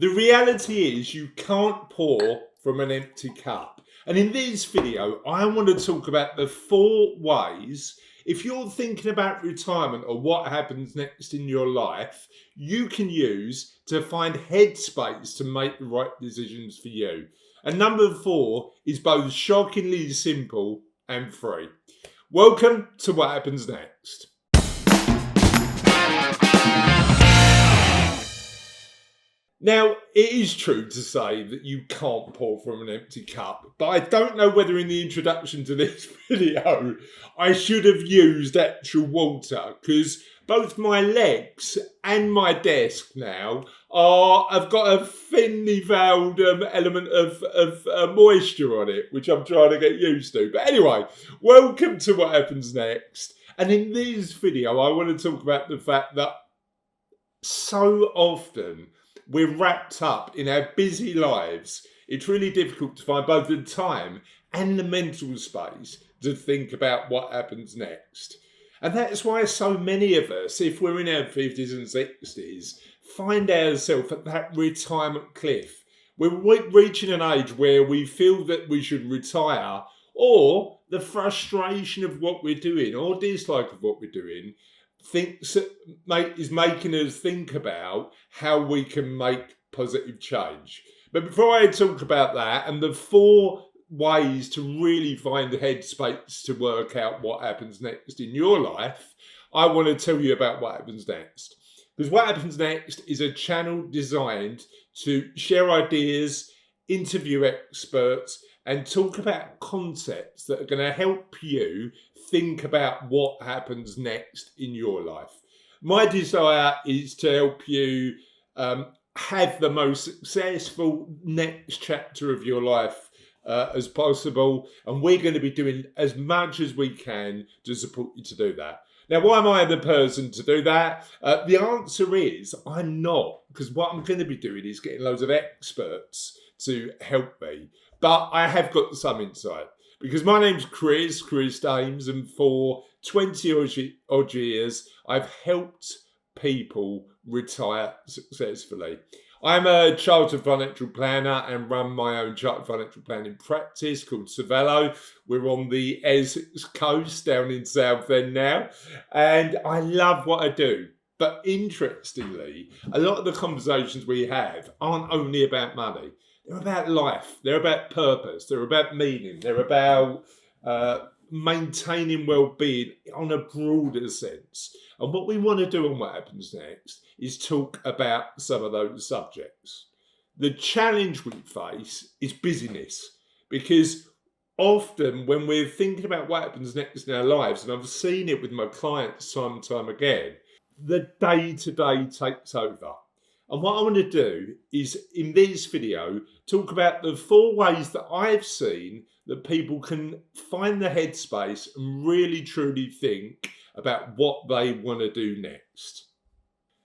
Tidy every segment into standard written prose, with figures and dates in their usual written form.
The reality is you can't pour from an empty cup. And in this video, I want to talk about the 4 ways, if you're thinking about retirement or what happens next in your life, you can use to find headspace to make the right decisions for you. And number 4 is both shockingly simple and free. Welcome to What Happens Next. Now, it is true to say that you can't pour from an empty cup, but I don't know whether in the introduction to this video I should have used actual water, because both my legs and my desk now have got a thinly veiled element of moisture on it, which I'm trying to get used to. But anyway, welcome to What Happens Next. And in this video, I want to talk about the fact that so often we're wrapped up in our busy lives. It's really difficult to find both the time and the mental space to think about what happens next. And that's why so many of us, if we're in our 50s and 60s, find ourselves at that retirement cliff. We're reaching an age where we feel that we should retire, or the frustration of what we're doing or dislike of what we're doing is making us think about how we can make positive change. But before I talk about that and the 4 ways to really find the headspace to work out what happens next in your life, I want to tell you about What Happens Next. Because What Happens Next is a channel designed to share ideas, interview experts, and talk about concepts that are going to help you think about what happens next in your life. My desire is to help you have the most successful next chapter of your life as possible, and we're going to be doing as much as we can to support you to do that. Now, why am I the person to do that? The answer is I'm not, because what I'm going to be doing is getting loads of experts to help me. But I have got some insight, because my name's Chris Dames, and for 20 odd years, I've helped people retire successfully. I'm a chartered financial planner and run my own chartered financial planning practice called Cervello. We're on the Essex coast down in Southend now, and I love what I do. But interestingly, a lot of the conversations we have aren't only about money. They're about life, they're about purpose, they're about meaning, they're about maintaining well-being on a broader sense. And what we want to do on What Happens Next is talk about some of those subjects. The challenge we face is busyness, because often when we're thinking about what happens next in our lives, and I've seen it with my clients time and time again, the day-to-day takes over. And what I want to do is, in this video, talk about the 4 ways that I've seen that people can find the headspace and really truly think about what they want to do next.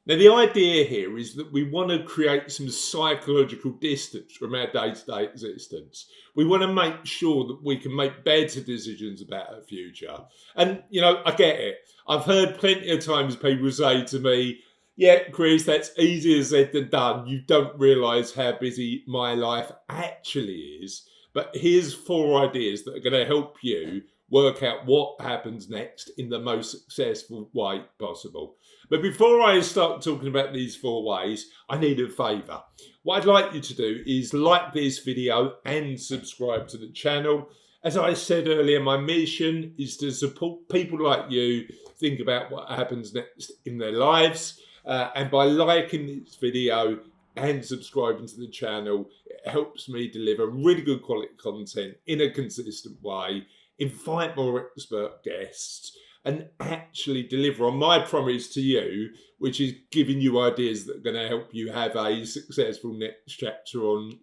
Now, the idea here is that we want to create some psychological distance from our day-to-day existence. We want to make sure that we can make better decisions about our future. And, I get it. I've heard plenty of times people say to me, "Yeah, Chris, that's easier said than done. You don't realise how busy my life actually is." But here's 4 ideas that are going to help you work out what happens next in the most successful way possible. But before I start talking about these 4 ways, I need a favour. What I'd like you to do is like this video and subscribe to the channel. As I said earlier, my mission is to support people like you think about what happens next in their lives. And by liking this video and subscribing to the channel, it helps me deliver really good quality content in a consistent way, invite more expert guests, and actually deliver on my promise to you, which is giving you ideas that are going to help you have a successful next chapter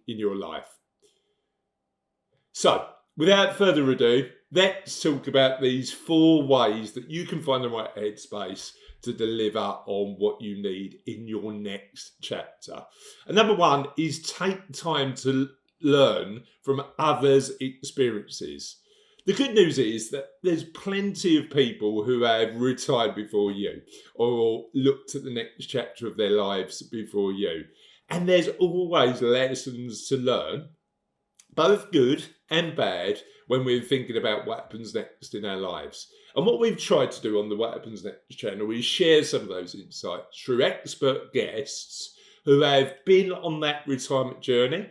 in your life. So, without further ado, let's talk about these 4 ways that you can find the right headspace to deliver on what you need in your next chapter. And number 1 is take time to learn from others' experiences. The good news is that there's plenty of people who have retired before you or looked at the next chapter of their lives before you. And there's always lessons to learn, both good and bad, when we're thinking about what happens next in our lives. And what we've tried to do on the What Happens Next channel is share some of those insights through expert guests who have been on that retirement journey,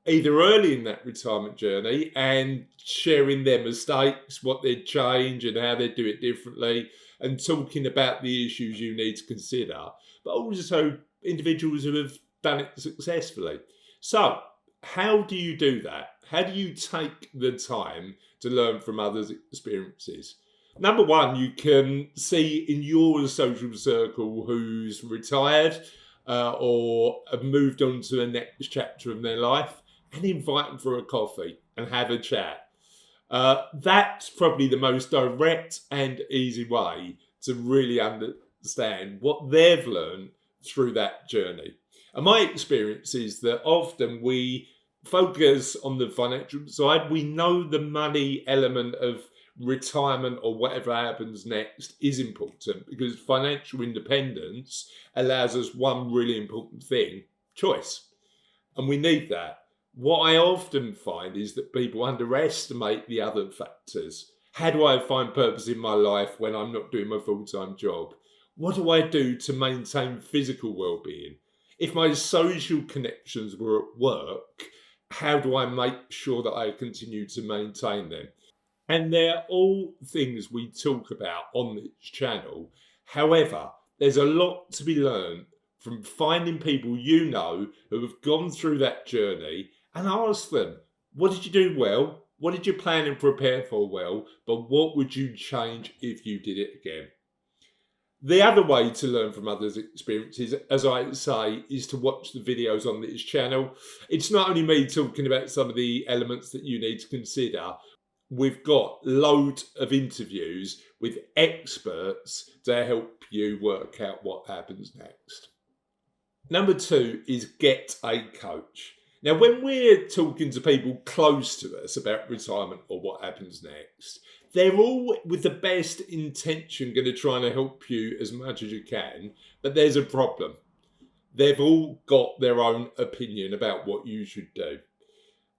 either early in that retirement journey, and sharing their mistakes, what they'd change and how they'd do it differently, and talking about the issues you need to consider, but also individuals who have done it successfully. So, how do you do that? How do you take the time to learn from others' experiences? Number one, you can see in your social circle who's retired or have moved on to the next chapter of their life, and invite them for a coffee and have a chat. That's probably the most direct and easy way to really understand what they've learned through that journey. And my experience is that often we focus on the financial side. We know the money element of retirement or whatever happens next is important, because financial independence allows us one really important thing: choice. And we need that. What I often find is that people underestimate the other factors. How do I find purpose in my life when I'm not doing my full-time job? What do I do to maintain physical well-being? If my social connections were at work, how do I make sure that I continue to maintain them? And they're all things we talk about on this channel. However, there's a lot to be learned from finding people you know who have gone through that journey, and ask them, what did you do well? What did you plan and prepare for well? But what would you change if you did it again? The other way to learn from others' experiences, as I say, is to watch the videos on this channel. It's not only me talking about some of the elements that you need to consider. We've got loads of interviews with experts to help you work out what happens next. Number two is get a coach. Now, when we're talking to people close to us about retirement or what happens next, they're all with the best intention going to try and help you as much as you can, but there's a problem. They've all got their own opinion about what you should do.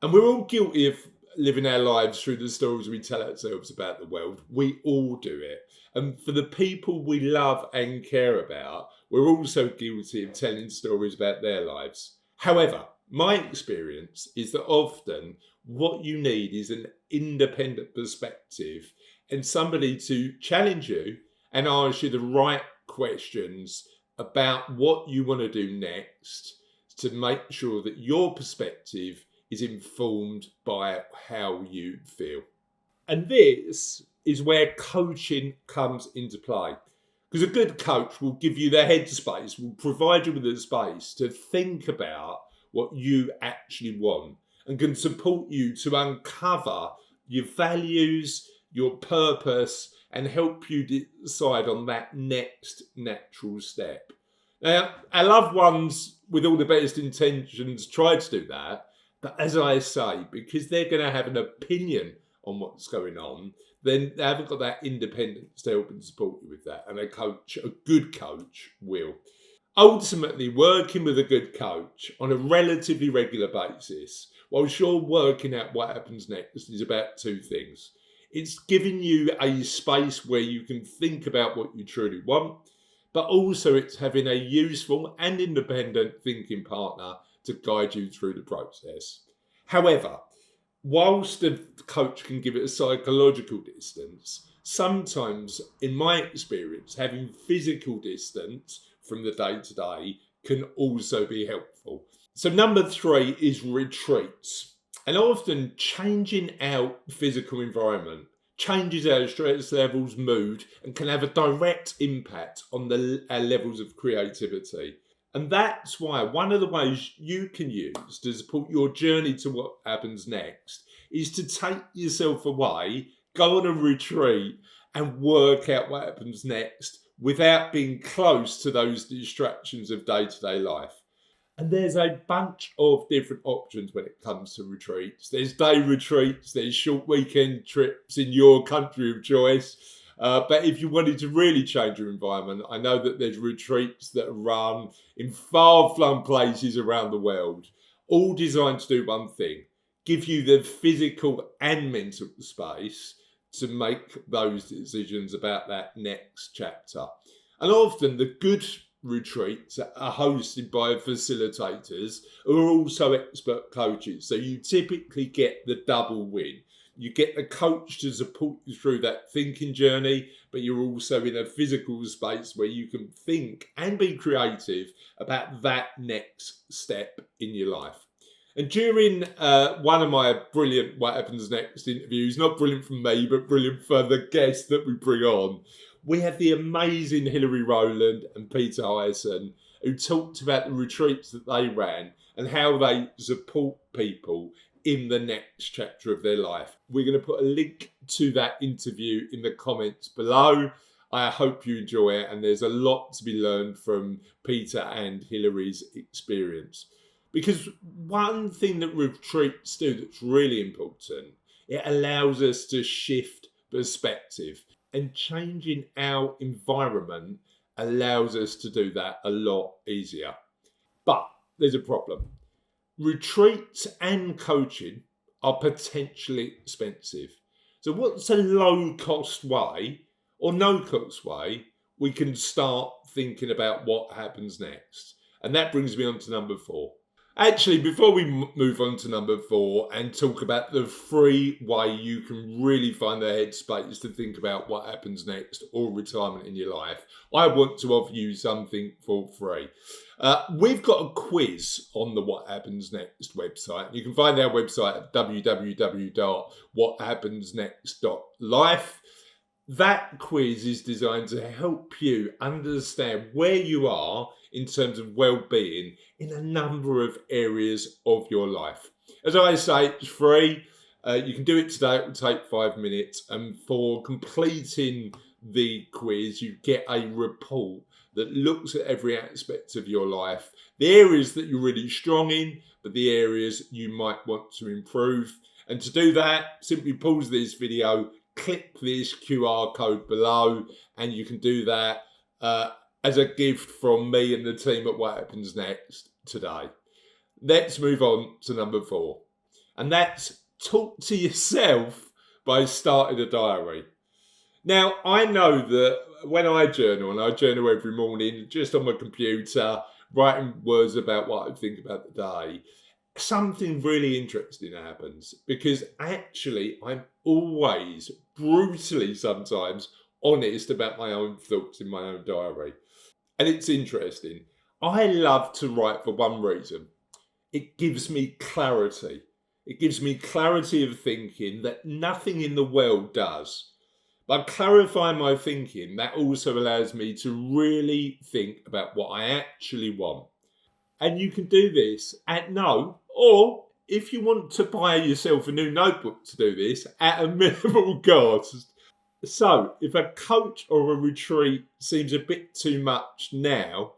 And we're all guilty of living our lives through the stories we tell ourselves about the world. We all do it. And for the people we love and care about, we're also guilty of telling stories about their lives. However, my experience is that often what you need is an independent perspective and somebody to challenge you and ask you the right questions about what you want to do next, to make sure that your perspective is informed by how you feel. And this is where coaching comes into play. Because a good coach will give you the headspace, will provide you with the space to think about what you actually want, and can support you to uncover your values, your purpose, and help you decide on that next natural step. Now, our loved ones, with all the best intentions, try to do that. But as I say, because they're going to have an opinion on what's going on, then they haven't got that independence to help and support you with that. And a good coach will. Ultimately, working with a good coach on a relatively regular basis, whilst you're working out what happens next, is about two things. It's giving you a space where you can think about what you truly want, but also it's having a useful and independent thinking partner to guide you through the process. However, whilst the coach can give it a psychological distance, sometimes, in my experience, having physical distance from the day-to-day can also be helpful. So number three is retreats. And often changing our physical environment changes our stress levels, mood, and can have a direct impact on our levels of creativity. And that's why one of the ways you can use to support your journey to what happens next is to take yourself away, go on a retreat, and work out what happens next without being close to those distractions of day-to-day life. And there's a bunch of different options when it comes to retreats. There's day retreats, there's short weekend trips in your country of choice. But if you wanted to really change your environment, I know that there's retreats that are run in far-flung places around the world, all designed to do one thing: give you the physical and mental space to make those decisions about that next chapter. And often the good retreats are hosted by facilitators who are also expert coaches. So you typically get the double win. You get the coach to support you through that thinking journey, but you're also in a physical space where you can think and be creative about that next step in your life. And during one of my brilliant What Happens Next interviews, not brilliant for me, but brilliant for the guests that we bring on, we had the amazing Hilary Rowland and Peter Hyson, who talked about the retreats that they ran and how they support people in the next chapter of their life. We're going to put a link to that interview in the comments below. I hope you enjoy it, and there's a lot to be learned from Peter and Hilary's experience. Because one thing that retreats do that's really important, it allows us to shift perspective, and changing our environment allows us to do that a lot easier. But there's a problem. Retreats and coaching are potentially expensive. So what's a low-cost way or no-cost way we can start thinking about what happens next? And that brings me on to number 4. Actually, before we move on to number 4 and talk about the free way you can really find the headspace to think about what happens next or retirement in your life, I want to offer you something for free. We've got a quiz on the What Happens Next website. You can find our website at www.whathappensnext.life. That quiz is designed to help you understand where you are in terms of well-being in a number of areas of your life. As I say, it's free. You can do it today. It will take 5 minutes. And for completing the quiz, you get a report that looks at every aspect of your life, the areas that you're really strong in, but the areas you might want to improve. And to do that, simply pause this video, click this QR code below, and you can do that as a gift from me and the team at What Happens Next today. Let's move on to number 4. And that's talk to yourself by starting a diary. Now, I know that when I journal, and I journal every morning just on my computer, writing words about what I think about the day, something really interesting happens, because actually I'm always brutally sometimes honest about my own thoughts in my own diary. And it's interesting. I love to write for one reason. It gives me clarity. It gives me clarity of thinking that nothing in the world does. By clarifying my thinking, that also allows me to really think about what I actually want. And you can do this at no, or if you want to buy yourself a new notebook to do this, at a minimal cost. So, if a coach or a retreat seems a bit too much now,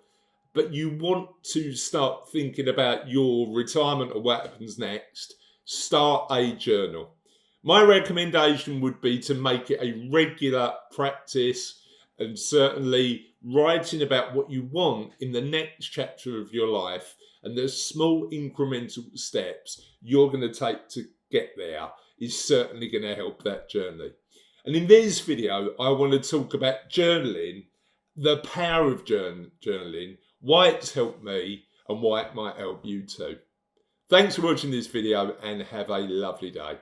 but you want to start thinking about your retirement or what happens next, start a journal. My recommendation would be to make it a regular practice, and certainly writing about what you want in the next chapter of your life and the small incremental steps you're going to take to get there is certainly going to help that journey. And in this video, I want to talk about journaling, the power of journaling, why it's helped me and why it might help you too. Thanks for watching this video and have a lovely day.